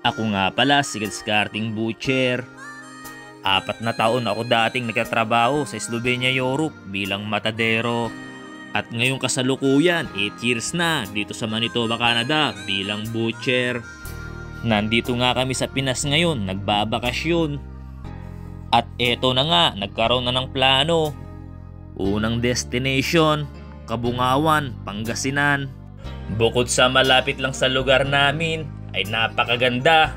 Ako nga pala si Discarding Butcher. 4 na taon ako dating nagtatrabaho sa Slovenia, Europe bilang matadero. At ngayong kasalukuyan, 8 years na dito sa Manitoba, Canada bilang butcher. Nandito nga kami sa Pinas ngayon, nagbabakasyon. At eto na nga, nagkaroon na ng plano. Unang destination, Kabungawan, Pangasinan. Bukod sa malapit lang sa lugar namin, ay napakaganda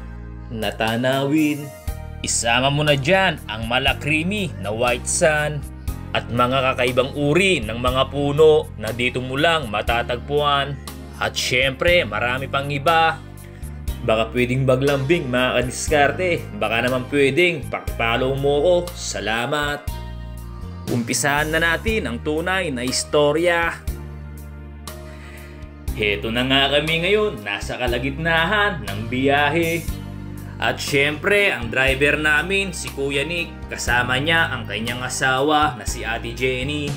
na tanawin. Isama mo na dyan ang malakrimi na white sand at mga kakaibang uri ng mga puno na dito mo lang matatagpuan. At syempre, marami pang iba. Baka pwedeng maglambing mga kadiskarte. Baka naman pwedeng pakipollow mo ko. Salamat. Umpisahan na natin ang tunay na istorya. Heto na nga kami ngayon, nasa kalagitnaan ng biyahe. At syempre, ang driver namin, si Kuya Nick, kasama niya ang kanyang asawa na si Ate Jenny.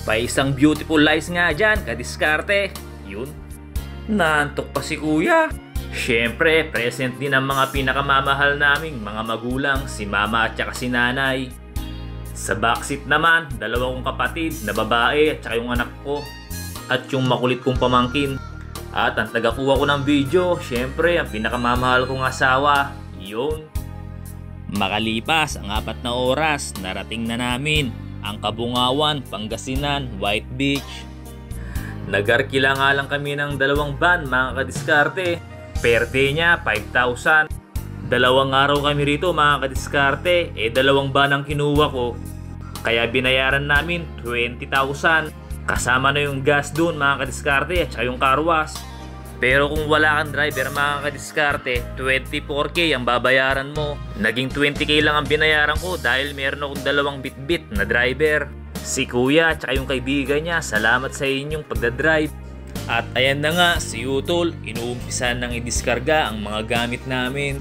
Pa isang beautiful lies nga dyan, kadiskarte. Yun, naantok pa si Kuya. Syempre, present din ang mga pinakamamahal naming mga magulang, si Mama at saka si Nanay. Sa backseat naman, 2 kong kapatid na babae at saka yung anak ko. At yung makulit kong pamangkin. At ang tagakuha ko ng video, syempre ang pinakamamahal kong asawa, yun. Makalipas ang 4 na oras, narating na namin ang Kabungawan, Pangasinan, White Beach. Nag-arkila nga lang kami ng 2 van mga kadiskarte. Per day niya, 5,000. 2 araw kami rito mga kadiskarte, 2 van ang kinuha ko. Kaya binayaran namin 20,000. Kasama na yung gas dun mga kadiskarte at saka yung car wash. Pero kung wala kang driver mga kadiskarte, 24K ang babayaran mo. Naging 20K lang ang binayaran ko dahil meron akong 2 bitbit na driver. Si Kuya at saka yung kaibigan niya, salamat sa inyong pagdadrive. At ayan na nga, si Utol, inuumpisan nang idiskarga ang mga gamit namin.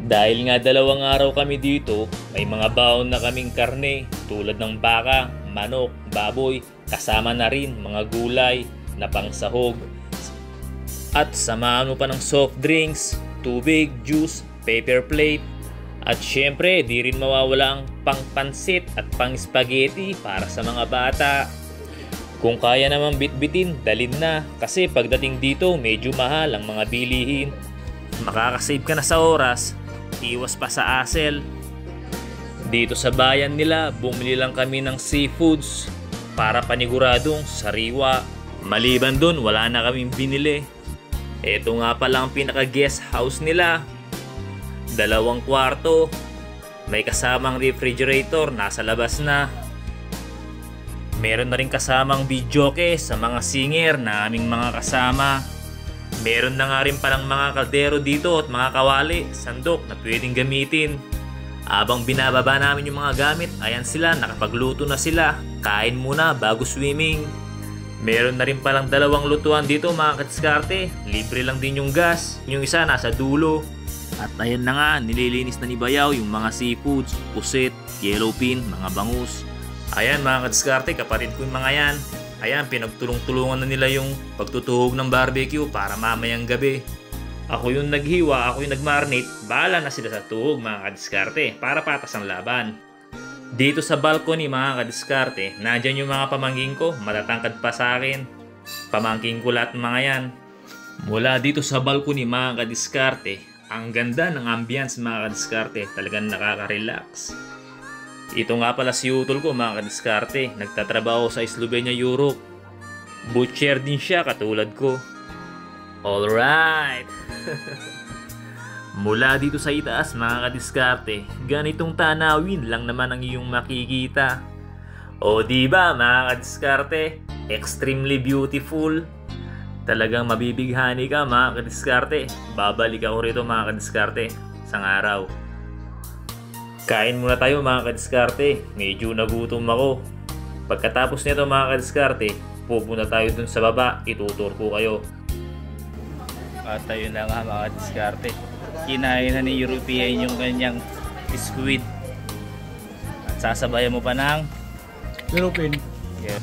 Dahil nga 2 araw kami dito, may mga baon na kaming karne tulad ng baka, manok, baboy, kasama na rin mga gulay na pangsahog. At samahan mo pa ng soft drinks, tubig, juice, paper plate. At syempre, di rin mawawala ang pang-pansit at pang-spaghetti para sa mga bata. Kung kaya naman bitbitin, dalin na. Kasi pagdating dito, medyo mahal ang mga bilihin. Makakasave ka na sa oras, iwas pa sa hassle. Dito sa bayan nila, bumili lang kami ng seafoods para paniguradong sariwa. Maliban dun, wala na kaming binili. Ito nga pala ang pinaka-guest house nila. 2 kwarto. May kasamang refrigerator, nasa labas na. Meron na rin kasamang videoke sa mga singer na aming mga kasama. Meron na nga rin palang mga kaldero dito at mga kawali, sandok na pwedeng gamitin. Habang binababa namin yung mga gamit, ayan sila, nakapagluto na sila. Kain muna bago swimming. Meron na rin palang 2 lutuan dito mga kadiskarte. Libre lang din yung gas. Yung isa nasa dulo. At ayan na nga, nililinis na ni Bayaw yung mga seafoods, pusit, yellowfin, mga bangus. Ayan mga kadiskarte, kapatid ko yung mga yan. Ayan, pinagtulong-tulungan na nila yung pagtutuhog ng barbecue para mamayang gabi. Ako yung naghiwa, ako yung nagmarinate, bahala na sila sa tuhog mga kadiskarte para patas ang laban. Dito sa balcony mga kadiskarte, nandyan yung mga pamangking ko, matatangkad pa sa akin. Pamangking ko lahat mga yan. Mula dito sa balcony mga kadiskarte, ang ganda ng ambience mga kadiskarte, talagang nakaka-relax. Ito nga pala si Utol ko mga kadiskarte, nagtatrabaho sa Slovenia, Europe. Butcher din siya katulad ko. Alright! Mula dito sa itaas mga kadiskarte, ganitong tanawin lang naman ang iyong makikita. O diba mga kadiskarte, extremely beautiful. Talagang mabibighani ka mga kadiskarte. Babalik ako rito mga kadiskarte isang araw. Kain muna tayo mga kadiskarte, medyo nagutom ako. Pagkatapos nito mga kadiskarte, pupunta tayo dun sa baba, itutur ko kayo. At ayun na nga mga kadiskarte, kinain na ni European yung kanyang squid. At sasabayan mo pa ng Yellowfin. Yeah.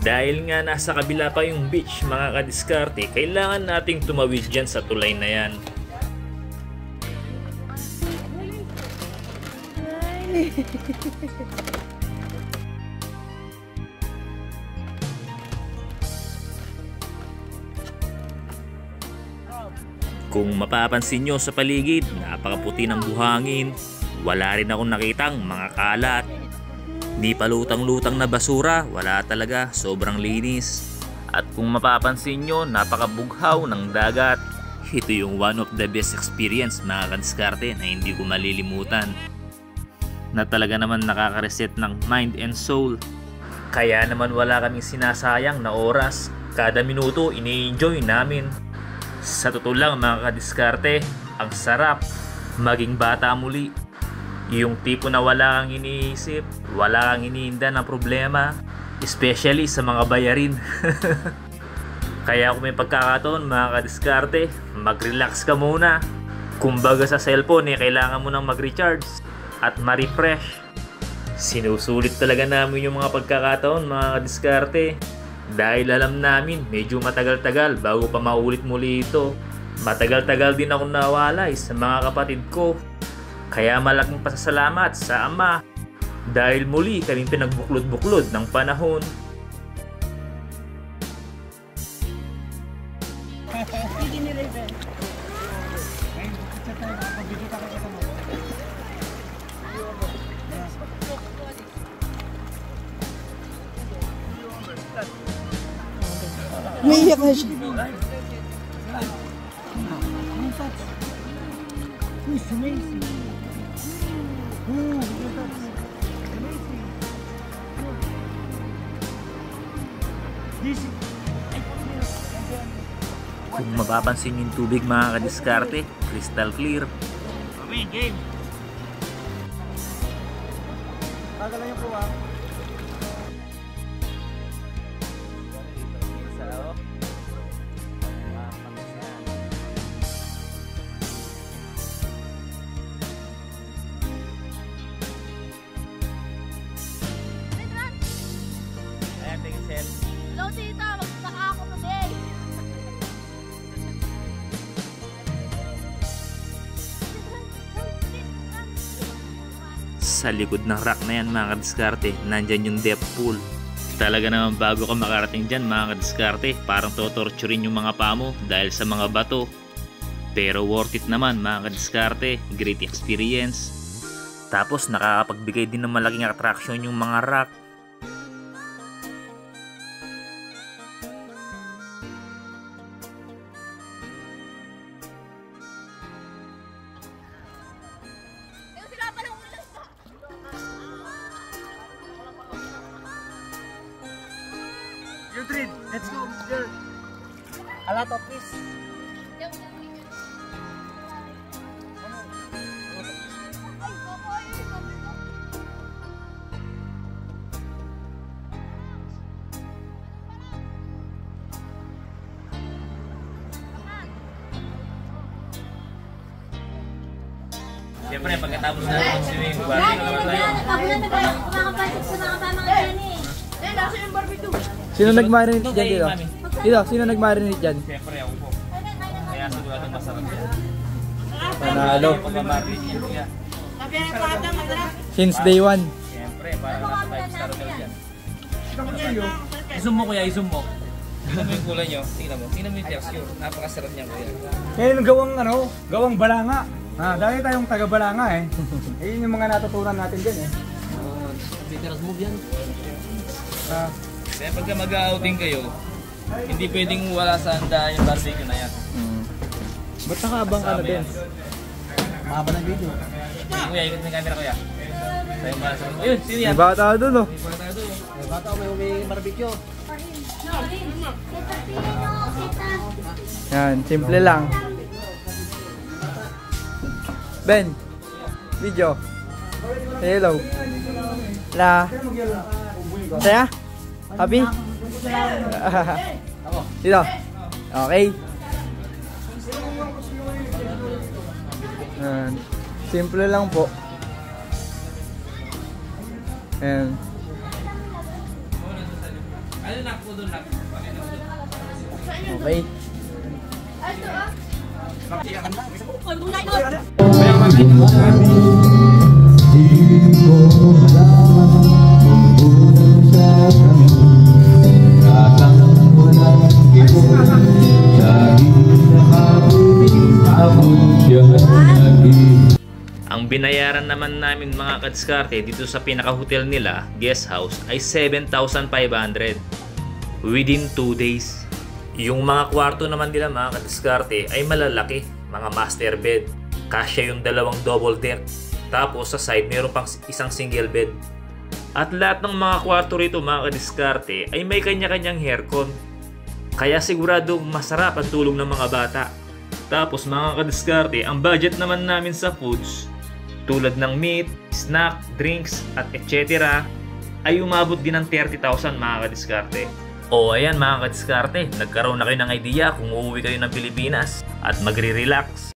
Dahil nga nasa kabila pa yung beach mga kadiskarte, kailangan nating tumawid dyan sa tulay na yan. Kung mapapansin nyo sa paligid, napakaputi ng buhangin. Wala rin akong nakitang mga kalat. Di pa lutang-lutang na basura, wala talaga, sobrang linis. At kung mapapansin nyo, napakabughaw ng dagat. Ito yung one of the best experience mga kadiskarte na hindi ko malilimutan. Na talaga naman nakaka-reset ng mind and soul. Kaya naman wala kaming sinasayang na oras. Kada minuto ini-enjoy namin. Sa totoo lang mga kadiskarte, ang sarap maging bata muli. Yung tipo na wala kang iniisip, wala kang iniinda ng problema, especially sa mga bayarin. Kaya kung may pagkakataon mga kadiskarte, mag-relax ka muna. Kumbaga sa cellphone kailangan mo nang mag-recharge at ma-refresh. Sinusulit talaga namin yung mga pagkakataon mga kadiskarte. Dahil alam namin medyo matagal-tagal bago pa maulit muli ito. Matagal-tagal din ako nawalay sa mga kapatid ko. Kaya malaking pasasalamat sa Ama dahil muli kaming pinagbuklod-buklod ng panahon. Umiiyak na siya. Kung mapapansin yung tubig mga kadiskarte, crystal clear. Game. Tagalan yung kuha. Hello, tita. Magsaka ako today. Sa likod ng rock na yan mga kadiskarte, nandyan yung depth pool. Talaga naman bago ka makarating dyan mga kadiskarte, parang totorturin yung mga paa mo dahil sa mga bato. Pero worth it naman mga kadiskarte, great experience. Tapos nakakapagbigay din ng malaking attraction yung mga rock. Your treat. Let's go. There. A lot of fish. Siyempre pagkatapos na mag-swimming, balik naman tayo. Sino nag-marinate dyan dito? Dito, sino nag-marinate dyan? Siyempre ako po. Kaya sigurado masarap yan. Panalo. Pag-marinate yan kuya. Since day one. Siyempre, parang nasa 5-star hotel dyan. I-zoom mo kuya, i-zoom mo. Tingnan mo yung kulay nyo, tingnan mo yung texture. Napakasarap niya kuya. Ngayon gawang balanga. Dahil tayong taga balanga eh. Yun yung mga natutunan natin dyan eh. Veterans move yan. Kaya pagka mag-outing kayo, hindi pwedeng wala sa handa yung barbecue na yan. Ba't nakaabang ka na din? Mahaba ng video. Kuya, ikot mo yung camera kuya. Tayo para sa... Ayun, sino yan? May bata doon oh. May bata doon. Eh, bata may barbecue. Yan, simple lang. Ben, video. Say hello. La. Saya? Happy? Dito. Okay. Yan. Simple lang po. Yan. Okay. Ang binayaran naman namin mga kadiskarte dito sa pinaka-hotel nila, guest house, ay 7,500 within 2 days. Yung mga kwarto naman nila mga kadiskarte ay malalaki, mga master bed. Kasya yung dalawang double deck. Tapos sa side meron pang isang single bed. At lahat ng mga kwarto rito mga kadiskarte ay may kanya-kanyang aircon. Kaya siguradong masarap ang tulog ng mga bata. Tapos mga kadiskarte, ang budget naman namin sa foods tulad ng meat, snack, drinks, at etc. ay umabot din ng 30,000 mga kadiskarte. O ayan mga kadiskarte, nagkaroon na kayo ng idea kung uuwi kayo ng Pilipinas at magre-relax